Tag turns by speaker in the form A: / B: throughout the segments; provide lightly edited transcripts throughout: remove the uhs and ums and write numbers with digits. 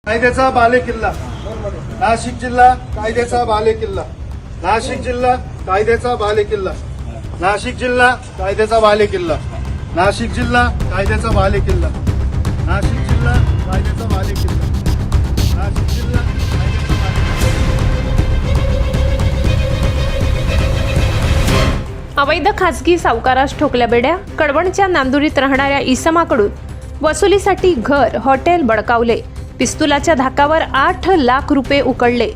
A: कायद्याचा बालेकिल्ला नाशिक जिल्हा, कायद्याचा बालेकिल्ला नाशिक जिल्हा, कायद्याचा बालेकिल्ला नाशिक जिल्हा, कायद्याचा बालेकिल्ला नाशिक जिल्हा, कायद्याचा बालेकिल्ला नाशिक जिल्हा, कायद्याचा बालेकिल्ला नाशिक जिल्हा, कायद्याचा बालेकिल्ला।
B: अवैध खासगी सावकारास ठोकल्या बेड्या। कळवणच्या नांदुरीत राहणाऱ्या इसमाकडून वसुलीसाठी घर, हॉटेल बळकावले। पिस्तुलाच्या धाकावर 8 लाख रुपये उकळले।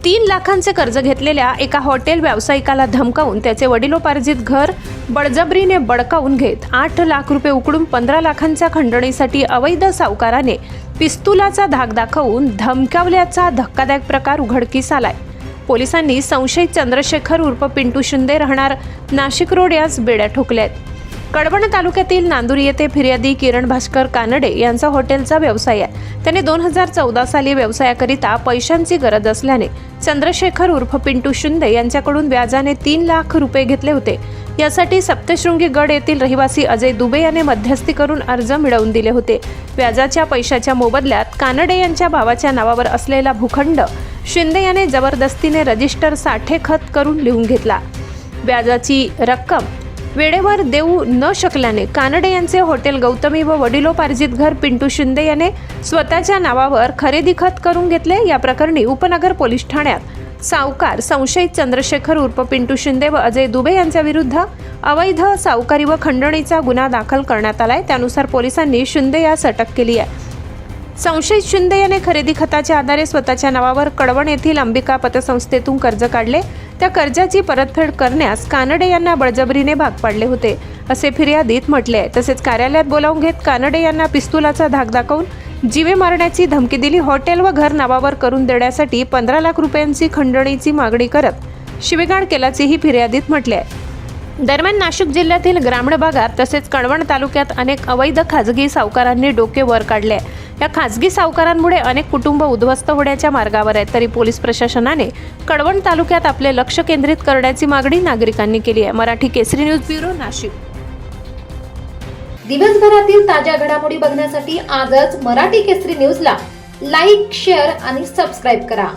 B: 3 लाखांचे कर्ज घेतलेल्या एका हॉटेल व्यावसायिकाला धमकावून त्याचे वडिलोपार्जित घर बळजबरीने बळकावून घेत 8 लाख रुपये उकळून 15 लाखांच्या खंडणीसाठी अवैध सावकाराने पिस्तुलाचा धाक दाखवून धमकावल्याचा धक्कादायक प्रकार उघडकीस आलाय। पोलिसांनी संशयित चंद्रशेखर उर्फ पिंटू शिंदे राहणार नाशिक रोड यास बेड्या ठोकल्यात। कळवण तालुक्यातील नांदुरी येथे फिर्यादी किरण भास्कर कानडे यांचा हॉटेलचा व्यवसाय आहे। त्याने 2014 साली व्यवसायाकरिता पैशांची गरज असल्याने चंद्रशेखर उर्फ पिंटू शिंदे यांच्याकडून व्याजाने 3 लाख रुपये घेतले होते। यासाठी सप्तशृंगी गड येथील रहिवासी अजय दुबे याने मध्यस्थी करून अर्ज मिळवून दिले होते। व्याजाच्या पैशाच्या मोबदल्यात कानडे यांच्या भावाच्या नावावर असलेला भूखंड शिंदे याने जबरदस्तीने रजिस्टर साठेखत करून लिहून घेतला। व्याजाची रक्कम वेळेवर देऊ न शकल्याने कानडे यांचे हॉटेल गौतमी व वडिलोपार्जित घर पिंटू शिंदे याने स्वतःच्या नावावर खरेदी खत करून घेतले। या प्रकरणी उपनगर पोलीस ठाण्यात सावकार संशयित चंद्रशेखर उर्फ पिंटू शिंदे व अजय दुबे यांच्या विरुद्ध अवैध सावकारी व खंडणीचा गुन्हा दाखल करण्यात आलाय। त्यानुसार पोलिसांनी शिंदे यास अटक केली आहे। संशयित शिंदे याने खरेदी खताच्या आधारे स्वतःच्या नावावर कळवण येथील अंबिका पतसंस्थेतून कर्ज काढले। त्या कर्जाची परतफेड करण्यास कानडे यांना बळजबरीने भाग पाडले होते असे फिर्यादीत म्हटले आहे। तसेच कार्यालयात बोलावून घेत कानडे यांना पिस्तुलाचा धाक दाखवून जीवे मारण्याची धमकी दिली। हॉटेल व घर नावावर करून देण्यासाठी 15 लाख रुपयांची खंडणीची मागणी करत शिवीगाळ केल्याचेही फिर्यादीत म्हटले आहे। दरम्यान नाशिक जिल्ह्यातील ग्रामीण भागात तसेच कळवण तालुक्यात अनेक अवैध खासगी सावकारांनी डोके वर काढले। या खासगी सावकारांमुळे अनेक कुटुंब उद्ध्वस्त होण्याच्या मार्गावर आहेत। तरी पोलीस प्रशासनाने कळवण तालुक्यात आपले लक्ष केंद्रित करण्याची मागणी नागरिकांनी केली आहे। मराठी केसरी न्यूज ब्युरो, नाशिक।
C: दिवसभरातील ताज्या घडामोडी बघण्यासाठी आजच मराठी केसरी न्यूजला लाईक, शेअर आणि सबस्क्राईब करा।